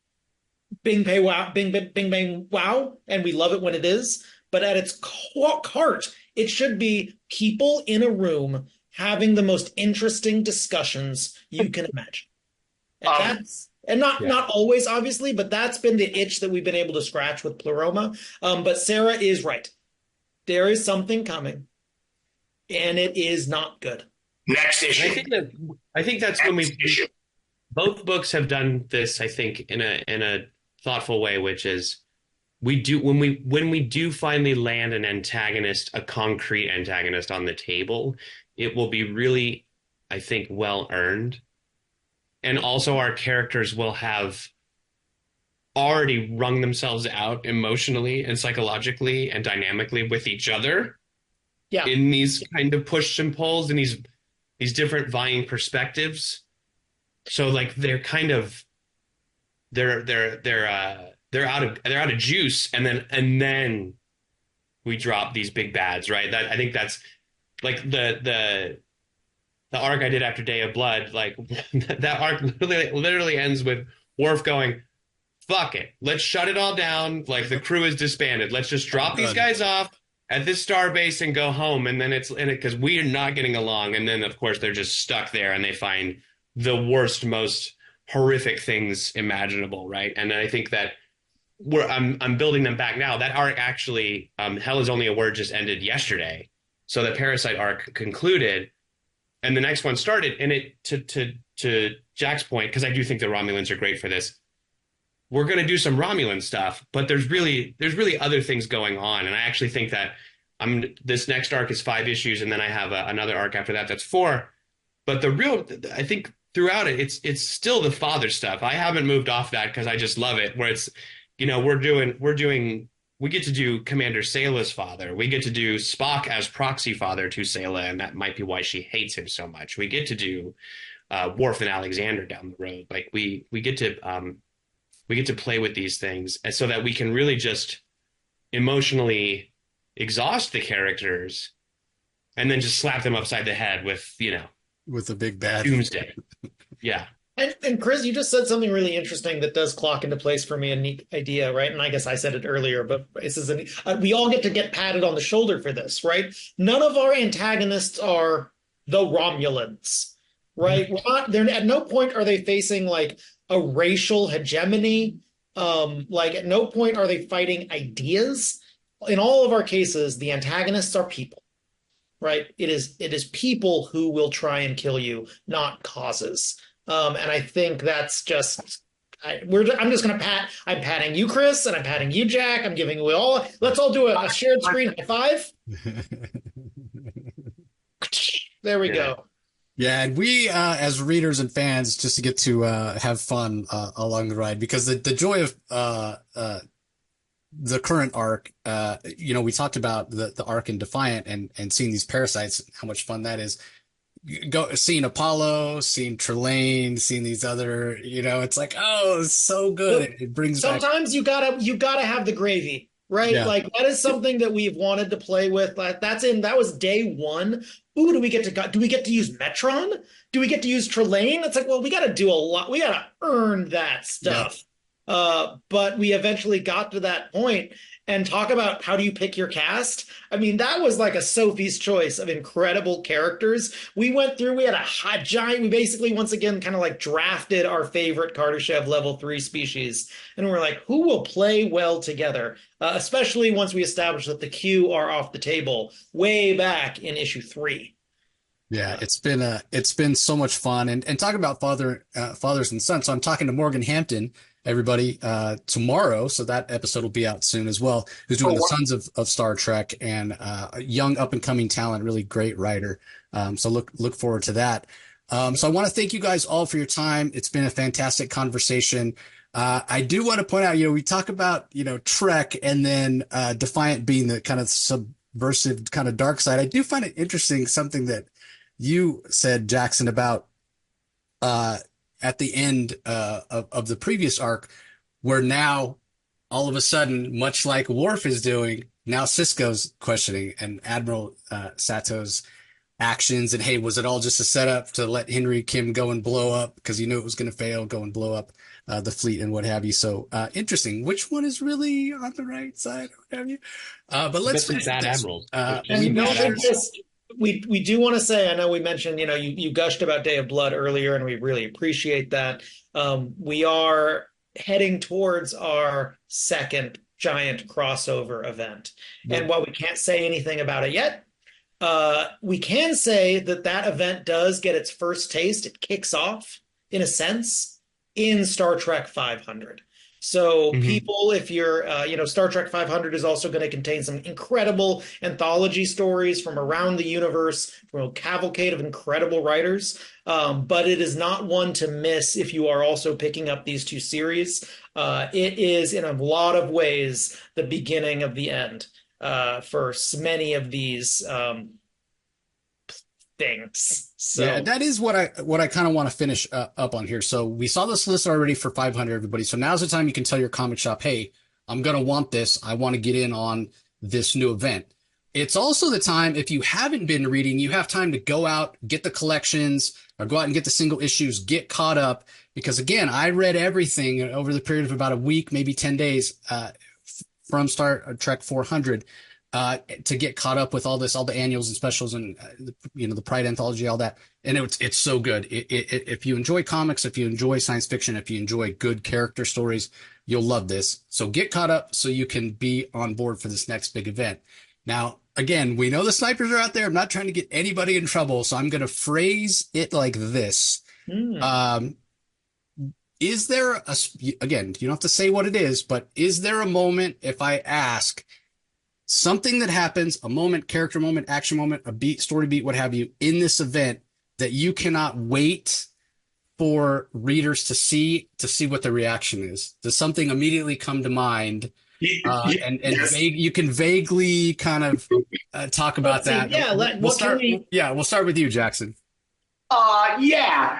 bing, pay, wow, bing, bing, bing, bang, wow, and we love it when it is. But at its heart, it should be people in a room having the most interesting discussions you can imagine. And not always, obviously, but that's been the itch that we've been able to scratch with Pleroma. But Sarah is right. There is something coming, and it is not good. Next issue. I think that's when both books have done this. I think in a thoughtful way, which is when we do finally land an antagonist, a concrete antagonist on the table, it will be really, I think, well earned. And also our characters will have already wrung themselves out emotionally and psychologically and dynamically with each other in these kind of push and pulls and these different vying perspectives. So like they're kind of they're out of juice, and then we drop these big bads, right? I think that's like the arc I did after Day of Blood. Like that arc literally ends with Worf going, "Fuck it, let's shut it all down. Like the crew is disbanded. Let's just drop these guys off at this star base and go home." And then it's in it because we are not getting along. And then of course they're just stuck there, and they find the worst, most horrific things imaginable, right? And I think that I'm building them back now. That arc actually, Hell is Only a Word, just ended yesterday. So the Parasite arc concluded, and the next one started. And it to Jack's point, because I do think the Romulans are great for this. We're going to do some Romulan stuff, but there's really other things going on. And I actually think that this next arc is 5 issues, and then I have another arc after that that's 4. But I think throughout it, it's still the father stuff. I haven't moved off that because I just love it. Where it's, we get to do Commander Sayla's father. We get to do Spock as proxy father to Sayla, and that might be why she hates him so much. We get to do Worf and Alexander down the road. Like we get to play with these things, and so that we can really just emotionally exhaust the characters, and then just slap them upside the head with with a big bad doomsday. Yeah. And Chris, you just said something really interesting that does clock into place for me, a neat idea, right? And I guess I said it earlier, but this is we all get to get patted on the shoulder for this, right? None of our antagonists are the Romulans, right? They're at no point are they facing like a racial hegemony. Like at no point are they fighting ideas. In all of our cases, the antagonists are people. Right. It is people who will try and kill you, not causes. And I think that's just I'm just going to I'm patting you, Chris, and I'm patting you, Jack. I'm giving you all. Let's all do a shared screen high five. There we go. Yeah, and we as readers and fans just to get to have fun along the ride because the joy of the current arc, we talked about the arc in Defiant and seeing these parasites, how much fun that is. Seeing Apollo, seeing Trelane, seeing these other, it's like, oh, it's so good. It brings back, Sometimes you gotta have the gravy, right? yeah, Like that is something that we've wanted to play with. Like that was day one. Ooh, do we get to use Metron? Do we get to use Trelane? It's like, well, we got to do a lot. We got to earn that yeah. stuff. But we eventually got to that point and talk about how do you pick your cast. I mean, that was like a Sophie's choice of incredible characters. We went through, we had a hot giant. We basically, once again, kind of like drafted our favorite Kardashev level 3 species. And we're like, who will play well together? Especially once we establish that the Q are off the table way back in issue 3. Yeah, it's been so much fun and talk about fathers and sons. So I'm talking to Morgan Hampton, everybody, tomorrow. So that episode will be out soon as well. Who's doing the Sons of Star Trek and a young up and coming talent, really great writer. So look forward to that. So I want to thank you guys all for your time. It's been a fantastic conversation. I do want to point out, we talk about Trek and then Defiant being the kind of subversive kind of dark side. I do find it interesting something that you said, Jackson, about at the end of the previous arc, where now all of a sudden, much like Worf is doing, now Cisco's questioning and Admiral Sato's actions. And hey, was it all just a setup to let Henry Kim go and blow up because he knew it was going to fail, go and blow up the fleet and what have you? So interesting. Which one is really on the right side, what have you? But let's finish bad this. admirals. And no, we do want to say, I know we mentioned, you gushed about Day of Blood earlier, and we really appreciate that. We are heading towards our second giant crossover event. And while we can't say anything about it yet, we can say that event does get its first taste. It kicks off, in a sense, in Star Trek 500. So people, if you're, Star Trek 500 is also going to contain some incredible anthology stories from around the universe, from a cavalcade of incredible writers. But it is not one to miss if you are also picking up these two series. It is, in a lot of ways, the beginning of the end for many of these things. So yeah, that is what I kind of want to finish up on here. So we saw this list already for 500, everybody. So now's the time you can tell your comic shop, hey, I'm going to want this. I want to get in on this new event. It's also the time, if you haven't been reading, you have time to go out, get the collections, or go out and get the single issues, get caught up. Because again, I read everything over the period of about a week, maybe 10 days from Star Trek 400. To get caught up with all the annuals and specials and the Pride anthology, all that, and it's so good. If you enjoy comics, if you enjoy science fiction, if you enjoy good character stories, you'll love this. So get caught up so you can be on board for this next big event. Now, again, we know the snipers are out there. I'm not trying to get anybody in trouble, so I'm going to phrase it like this. Is there again? You don't have to say what it is, but is there a moment if I ask? Something that happens, a moment, character moment, action moment, a beat, story beat, what have you, in this event that you cannot wait for readers to see what the reaction is. Does something immediately come to mind? And Yes. you can vaguely kind of talk about that. We'll start with you, Jackson. Yeah.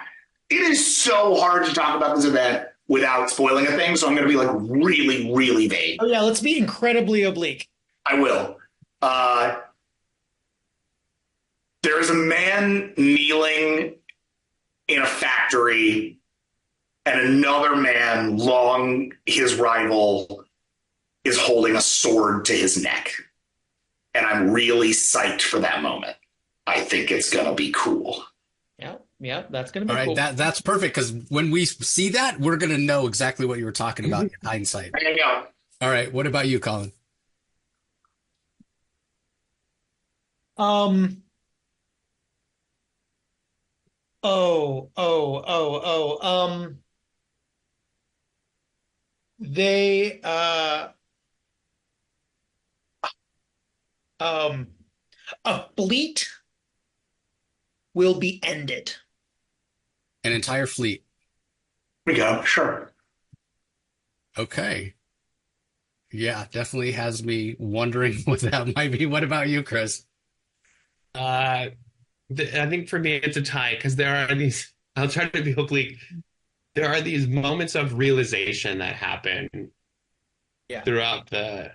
It is so hard to talk about this event without spoiling a thing, so I'm going to be like really, really vague. Oh yeah, let's be incredibly oblique. I will. There is a man kneeling in a factory, and another man, his rival, is holding a sword to his neck. And I'm really psyched for that moment. I think it's going to be cool. Yeah, that's going to be all cool. Right, that's perfect, because when we see that, we're going to know exactly what you were talking about in hindsight. There you go. All right, what about you, Collin? Um. They a fleet will be ended. An entire fleet. We go. Sure. Okay. Yeah, definitely has me wondering what that might be. What about you, Chris? I think for me it's a tie because there are these. I'll try to be oblique. There are these moments of realization that happen Yeah. throughout the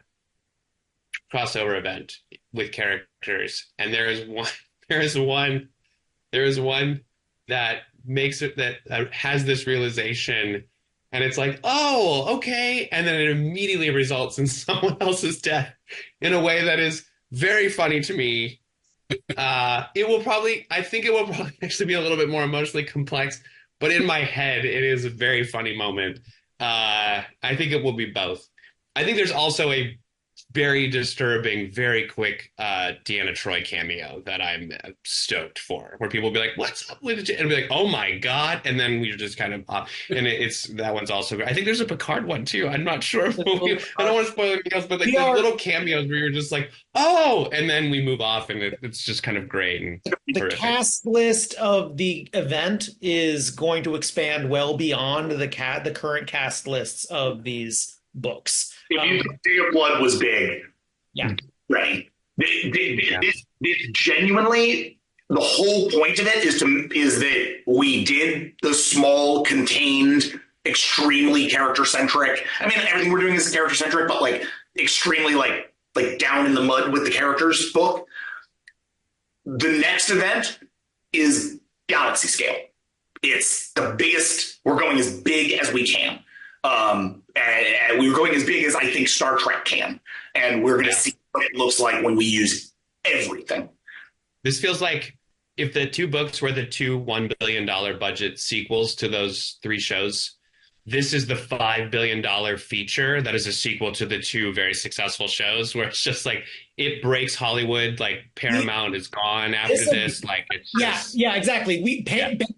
crossover event with characters, and there is one, there is one that makes it that has this realization, and it's like, oh, okay, and then it immediately results in someone else's death in a way that is very funny to me. I think it will probably actually be a little bit more emotionally complex, but in my head, it is a very funny moment. I think it will be both. I think there's also a very disturbing, very quick Deanna Troy cameo that I'm stoked for, where people will be like, "What's up with it?" And be like, "Oh my god!" And then we just kind of, it's that one's also great. I think there's a Picard one too. I'm not sure. I don't want to spoil anything else, but like the little cameos where you're just like, "Oh," and then we move off, and it's just kind of great and The terrific. cast list of the event is going to expand well beyond the current cast lists of these books. If you think Day of Blood was big, Yeah. right? This genuinely, the whole point of it is that we did the small, contained, extremely character centric. I mean, everything we're doing is character centric, but like extremely like down in the mud with the characters book. The next event is galaxy scale. It's the biggest. We're going as big as we can. And we're going as big as I think Star Trek can. And we're going to see what it looks like when we use everything. This feels like if the two books were the two $1 billion budget sequels to those three shows, this is the $5 billion feature that is a sequel to the two very successful shows, where it's just like it breaks Hollywood. Like Paramount is gone after this. Like it's just, exactly.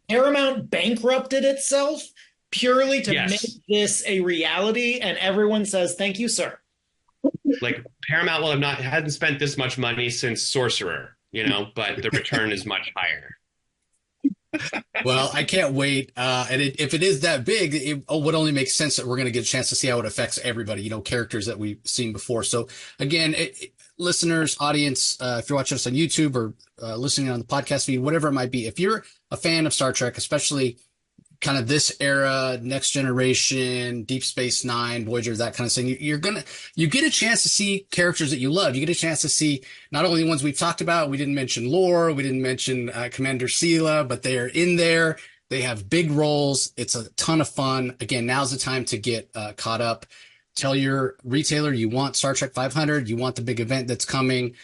Paramount bankrupted itself purely to Yes. make this a reality, and everyone says thank you, sir. like Paramount will have hadn't spent this much money since Sorcerer, but the return is much higher. Well, I can't wait. If it is that big, it would only make sense that we're going to get a chance to see how it affects everybody, characters that we've seen before. So again, listeners, audience, if you're watching us on YouTube or listening on the podcast feed, whatever it might be, if you're a fan of Star Trek, especially kind of this era, Next Generation, Deep Space Nine, Voyager, that kind of thing, you get a chance to see characters that you love. You get a chance to see not only the ones we've talked about. We didn't mention Lore, we didn't mention Commander Sela, but they are in there. They have big roles. It's a ton of fun. Again, now's the time to get caught up. Tell your retailer you want Star Trek 500. You want the big event that's coming.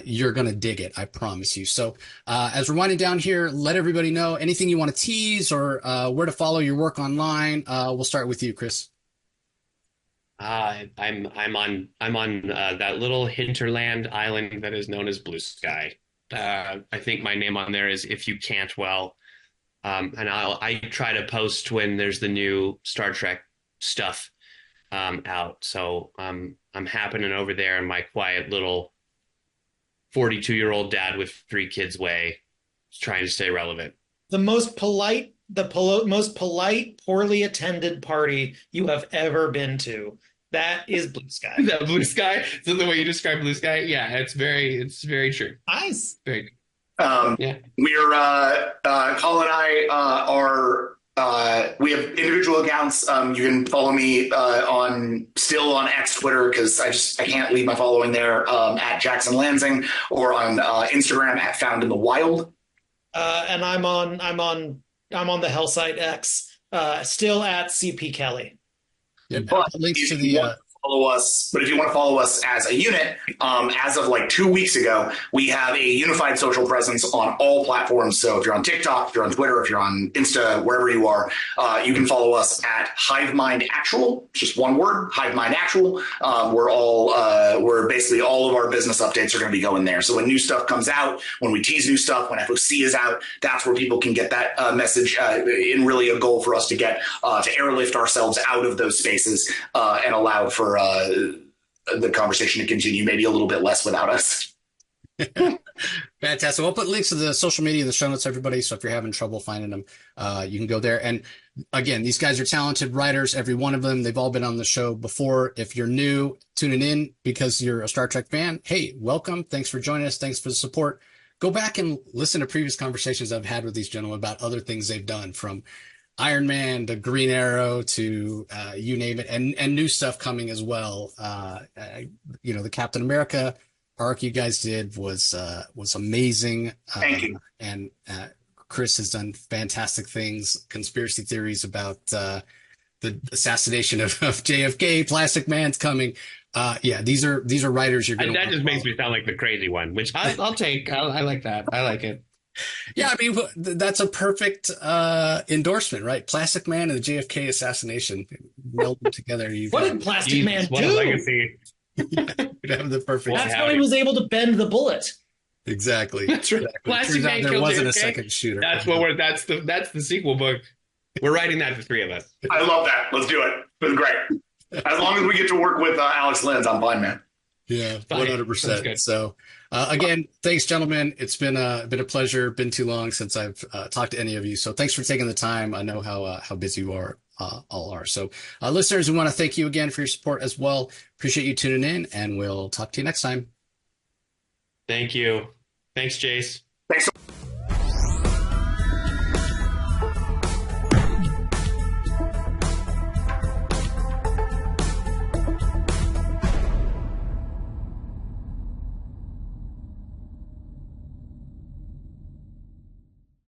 You're going to dig it. I promise you. So, as we're winding down here, let everybody know anything you want to tease or, where to follow your work online. We'll start with you, Chris. I'm on that little hinterland island that is known as Blue Sky. I think my name on there is If You Cantwell. And I try to post when there's the new Star Trek stuff out. So I'm happening over there in my quiet little 42-year-old dad with 3 kids way, trying to stay relevant. The most polite, poorly attended party you have ever been to. That is Blue Sky. That Blue Sky? So the way you describe Blue Sky? Yeah, it's very true. Nice. Very good. We're Collin and I are we have individual accounts. You can follow me on X, Twitter, because I can't leave my following there, at Jackson Lanzing, or on Instagram at Found in the Wild. And I'm on the Hell Site X, still at CP Kelly. Yeah, But links to if the you want to follow us, but if you want to follow us as a unit, as of like 2 weeks ago, we have a unified social presence on all platforms. So if you're on TikTok, if you're on Twitter, if you're on Insta, wherever you are, you can follow us at HiveMind Actual. It's just one word, HiveMind Actual. We're basically all of our business updates are going to be going there. So when new stuff comes out, when we tease new stuff, when FOC is out, that's where people can get that message. In really a goal for us to get to airlift ourselves out of those spaces and allow for the conversation to continue maybe a little bit less without us. Fantastic. We'll put links to the social media in the show notes, everybody. So if you're having trouble finding them, you can go there. And again, these guys are talented writers, every one of them. They've all been on the show before. If you're new, tuning in because you're a Star Trek fan, hey, welcome. Thanks for joining us. Thanks for the support. Go back and listen to previous conversations I've had with these gentlemen about other things they've done, from Iron Man to Green Arrow to you name it, and new stuff coming as well. The Captain America arc you guys did was amazing. Thank you. And Chris has done fantastic things. Conspiracy theories about the assassination of JFK. Plastic Man's coming. These are writers you're going to. That just makes me sound like the crazy one, which I'll take. I like that. I like it. Yeah, I mean, that's a perfect endorsement, right? Plastic Man and the JFK assassination melded together. What did Plastic Man do? What a legacy. You'd have the perfect. That's how he was able to bend the bullet. Exactly. That's right. Exactly. Plastic Man there killed wasn't JFK. a second shooter. That's the sequel book. We're writing that, the three of us. I love that. Let's do it. It's been great. As long as we get to work with Alex Lenz, I'm fine, man. Yeah, Fine. 100%. So, again, thanks, gentlemen. It's been a pleasure. Been too long since I've talked to any of you. So, thanks for taking the time. I know how busy you are, all are. So, listeners, we want to thank you again for your support as well. Appreciate you tuning in, and we'll talk to you next time. Thank you. Thanks, Jace. Thanks so